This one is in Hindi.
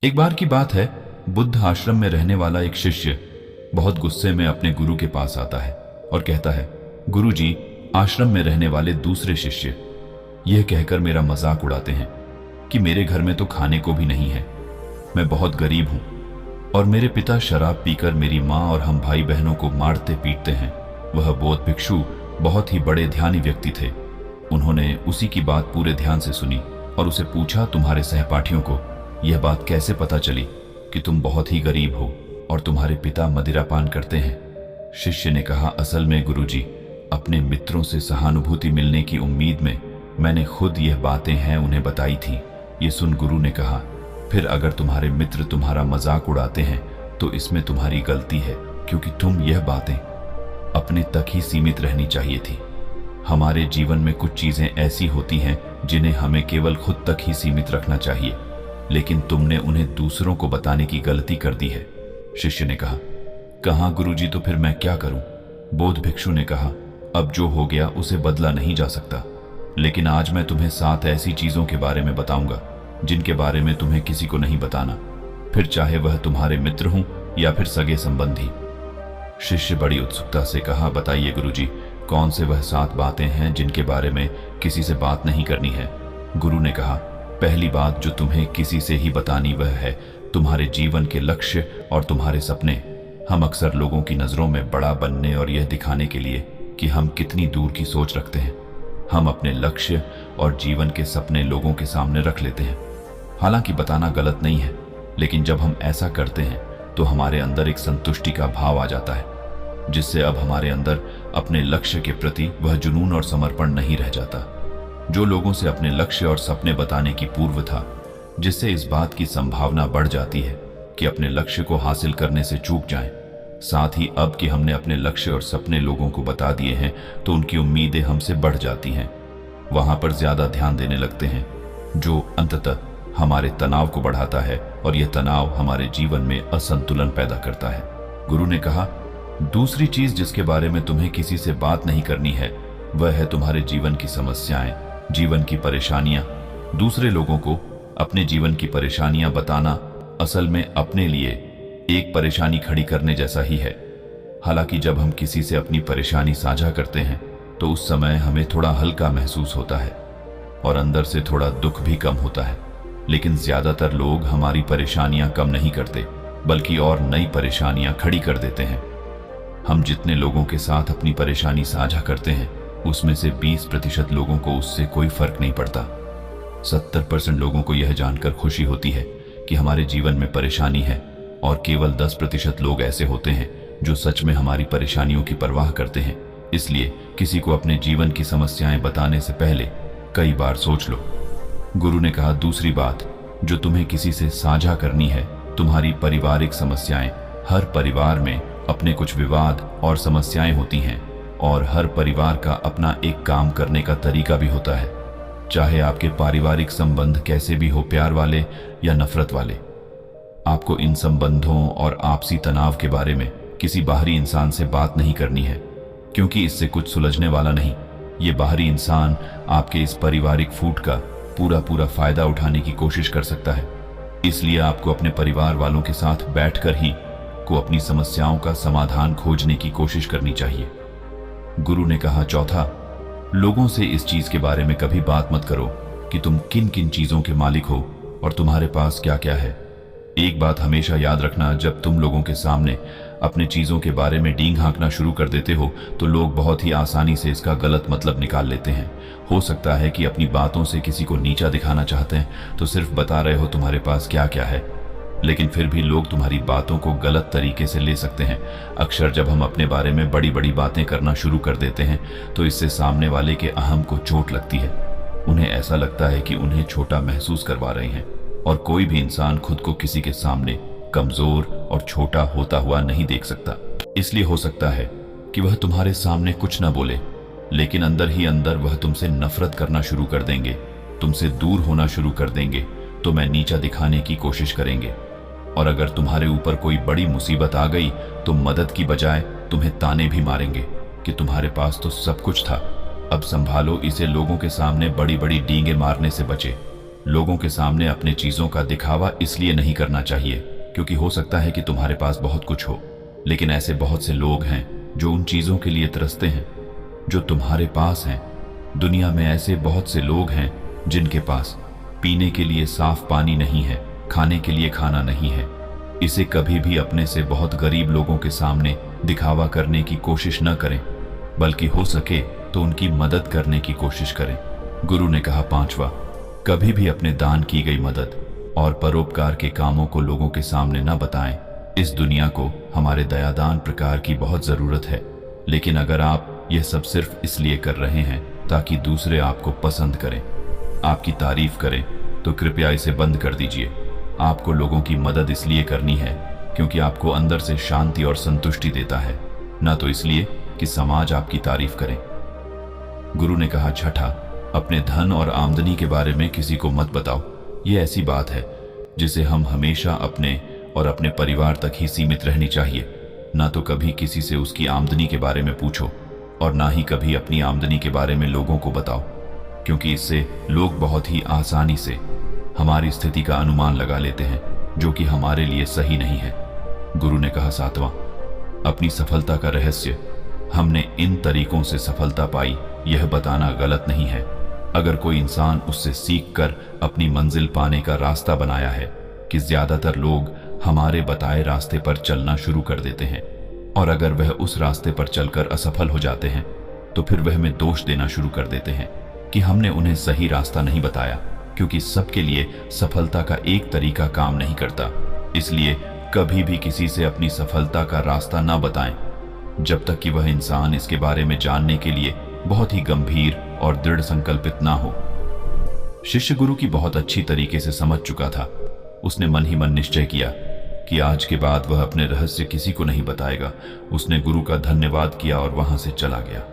एक बार की बात है, बुद्ध आश्रम में रहने वाला एक शिष्य बहुत गुस्से में अपने गुरु के पास आता है और कहता है, गुरुजी, आश्रम में रहने वाले दूसरे शिष्य यह कहकर मेरा मजाक उड़ाते हैं कि मेरे घर में तो खाने को भी नहीं है, मैं बहुत गरीब हूं और मेरे पिता शराब पीकर मेरी माँ और हम भाई बहनों को मारते पीटते हैं। वह बौद्ध भिक्षु बहुत ही बड़े ध्यानी व्यक्ति थे। उन्होंने उसी की बात पूरे ध्यान से सुनी और उसे पूछा, तुम्हारे सहपाठियों को यह बात कैसे पता चली कि तुम बहुत ही गरीब हो और तुम्हारे पिता मदिरापान करते हैं? शिष्य ने कहा, असल में गुरुजी, अपने मित्रों से सहानुभूति मिलने की उम्मीद में मैंने खुद यह बातें हैं उन्हें बताई थी। ये सुन गुरु ने कहा, फिर अगर तुम्हारे मित्र तुम्हारा मजाक उड़ाते हैं तो इसमें तुम्हारी गलती है, क्योंकि तुम यह बातें अपने तक ही सीमित रहनी चाहिए थी। हमारे जीवन में कुछ चीजें ऐसी होती हैं जिन्हें हमें केवल खुद तक ही सीमित रखना चाहिए, लेकिन तुमने उन्हें दूसरों को बताने की गलती कर दी है। शिष्य ने कहा, कहाँ गुरुजी, तो फिर मैं क्या करूं? बौद्ध भिक्षु ने कहा, अब जो हो गया उसे बदला नहीं जा सकता, लेकिन आज मैं तुम्हें 7 ऐसी चीजों के बारे में बताऊंगा जिनके बारे में तुम्हें किसी को नहीं बताना, फिर चाहे वह तुम्हारे मित्र हों या फिर सगे संबंधी। शिष्य बड़ी उत्सुकता से कहा, बताइए गुरुजी, कौन से वह 7 बातें हैं जिनके बारे में किसी से बात नहीं करनी है? गुरु ने कहा, पहली बात जो तुम्हें किसी से ही बतानी वह है तुम्हारे जीवन के लक्ष्य और तुम्हारे सपने। हम अक्सर लोगों की नजरों में बड़ा बनने और यह दिखाने के लिए कि हम कितनी दूर की सोच रखते हैं, हम अपने लक्ष्य और जीवन के सपने लोगों के सामने रख लेते हैं। हालांकि बताना गलत नहीं है, लेकिन जब हम ऐसा करते हैं तो हमारे अंदर एक संतुष्टि का भाव आ जाता है, जिससे अब हमारे अंदर अपने लक्ष्य के प्रति वह जुनून और समर्पण नहीं रह जाता जो लोगों से अपने लक्ष्य और सपने बताने की पूर्व था, जिससे इस बात की संभावना बढ़ जाती है कि अपने लक्ष्य को हासिल करने से चूक जाएं। साथ ही अब कि हमने अपने लक्ष्य और सपने लोगों को बता दिए हैं तो उनकी उम्मीदें हमसे बढ़ जाती हैं, वहां पर ज्यादा ध्यान देने लगते हैं, जो अंततः हमारे तनाव को बढ़ाता है और यह तनाव हमारे जीवन में असंतुलन पैदा करता है। गुरु ने कहा, दूसरी चीज जिसके बारे में तुम्हें किसी से बात नहीं करनी है वह है तुम्हारे जीवन की समस्याएं, जीवन की परेशानियां। दूसरे लोगों को अपने जीवन की परेशानियां बताना असल में अपने लिए एक परेशानी खड़ी करने जैसा ही है। हालांकि जब हम किसी से अपनी परेशानी साझा करते हैं तो उस समय हमें थोड़ा हल्का महसूस होता है और अंदर से थोड़ा दुख भी कम होता है, लेकिन ज्यादातर लोग हमारी परेशानियां कम नहीं करते बल्कि और नई परेशानियां खड़ी कर देते हैं। हम जितने लोगों के साथ अपनी परेशानी साझा करते हैं उसमें से 20% लोगों को उससे कोई फर्क नहीं पड़ता। 70% लोगों को यह जानकर खुशी होती है कि हमारे जीवन में परेशानी है और केवल 10% लोग ऐसे होते हैं जो सच में हमारी परेशानियों की परवाह करते हैं। इसलिए किसी को अपने जीवन की समस्याएं बताने से पहले कई बार सोच लो। गुरु ने कहा, दूसरी बात जो तुम्हें किसी से साझा करनी है तुम्हारी पारिवारिक समस्याएं। हर परिवार में अपने कुछ विवाद और समस्याएं होती हैं और हर परिवार का अपना एक काम करने का तरीका भी होता है, चाहे आपके पारिवारिक संबंध कैसे भी हो, प्यार वाले या नफरत वाले। आपको इन संबंधों और आपसी तनाव के बारे में किसी बाहरी इंसान से बात नहीं करनी है, क्योंकि इससे कुछ सुलझने वाला नहीं। ये बाहरी इंसान आपके इस पारिवारिक फूट का पूरा फायदा उठाने की कोशिश कर सकता है। इसलिए आपको अपने परिवार वालों के साथ बैठकर ही को अपनी समस्याओं का समाधान खोजने की कोशिश करनी चाहिए। गुरु ने कहा, चौथा, लोगों से इस चीज के बारे में कभी बात मत करो कि तुम किन किन चीजों के मालिक हो और तुम्हारे पास क्या क्या है। एक बात हमेशा याद रखना, जब तुम लोगों के सामने अपने चीजों के बारे में डींग हाँकना शुरू कर देते हो तो लोग बहुत ही आसानी से इसका गलत मतलब निकाल लेते हैं। हो सकता है कि अपनी बातों से किसी को नीचा दिखाना चाहते हैं तो सिर्फ बता रहे हो तुम्हारे पास क्या क्या है, लेकिन फिर भी लोग तुम्हारी बातों को गलत तरीके से ले सकते हैं। अक्सर जब हम अपने बारे में बड़ी बड़ी बातें करना शुरू कर देते हैं तो इससे सामने वाले के अहम को चोट लगती है। उन्हें ऐसा लगता है कि उन्हें छोटा महसूस करवा रहे हैं, और कोई भी इंसान खुद को किसी के सामने कमजोर और छोटा होता हुआ नहीं देख सकता। इसलिए हो सकता है कि वह तुम्हारे सामने कुछ न बोले, लेकिन अंदर ही अंदर वह तुमसे नफरत करना शुरू कर देंगे, तुमसे दूर होना शुरू कर देंगे, तुम्हें नीचा दिखाने की कोशिश करेंगे। और अगर तुम्हारे ऊपर कोई बड़ी मुसीबत आ गई तो मदद की बजाय तुम्हें ताने भी मारेंगे कि तुम्हारे पास तो सब कुछ था, अब संभालो इसे। लोगों के सामने बड़ी बड़ी डींगे मारने से बचे। लोगों के सामने अपने चीजों का दिखावा इसलिए नहीं करना चाहिए क्योंकि हो सकता है कि तुम्हारे पास बहुत कुछ हो, लेकिन ऐसे बहुत से लोग हैं जो उन चीजों के लिए तरसते हैं जो तुम्हारे पास हैं। दुनिया में ऐसे बहुत से लोग हैं जिनके पास पीने के लिए साफ पानी नहीं है, खाने के लिए खाना नहीं है। इसे कभी भी अपने से बहुत गरीब लोगों के सामने दिखावा करने की कोशिश न करें, बल्कि हो सके तो उनकी मदद करने की कोशिश करें। गुरु ने कहा, पांचवा, कभी भी अपने दान की गई मदद और परोपकार के कामों को लोगों के सामने न बताएं। इस दुनिया को हमारे दयादान प्रकार की बहुत जरूरत है, लेकिन अगर आप यह सब सिर्फ इसलिए कर रहे हैं ताकि दूसरे आपको पसंद करें, आपकी तारीफ करें, तो कृपया इसे बंद कर दीजिए। आपको लोगों की मदद इसलिए करनी है क्योंकि आपको अंदर से शांति और संतुष्टि देता है, ना तो इसलिए कि समाज आपकी तारीफ करे। गुरु ने कहा, छठा, अपने धन और आमदनी के बारे में किसी को मत बताओ। यह ऐसी बात है जिसे हम हमेशा अपने और अपने परिवार तक ही सीमित रहनी चाहिए। ना तो कभी किसी से उसकी आमदनी के बारे में पूछो और ना ही कभी अपनी आमदनी के बारे में लोगों को बताओ, क्योंकि इससे लोग बहुत ही आसानी से हमारी स्थिति का अनुमान लगा लेते हैं, जो कि हमारे लिए सही नहीं है। गुरु ने कहा, सातवां, अपनी सफलता का रहस्य हमने इन तरीकों से सफलता पाई यह बताना गलत नहीं है। अगर कोई इंसान उससे सीखकर अपनी मंजिल पाने का रास्ता बनाया है कि ज्यादातर लोग हमारे बताए रास्ते पर चलना शुरू कर देते हैं, और अगर वह उस रास्ते पर चलकर असफल हो जाते हैं तो फिर वह हमें दोष देना शुरू कर देते हैं कि हमने उन्हें सही रास्ता नहीं बताया, क्योंकि सबके लिए सफलता का एक तरीका काम नहीं करता। इसलिए कभी भी किसी से अपनी सफलता का रास्ता ना बताएं जब तक कि वह इंसान इसके बारे में जानने के लिए बहुत ही गंभीर और दृढ़ संकल्पित ना हो। शिष्य गुरु की बहुत अच्छी तरीके से समझ चुका था। उसने मन ही मन निश्चय किया कि आज के बाद वह अपने रहस्य किसी को नहीं बताएगा। उसने गुरु का धन्यवाद किया और वहां से चला गया।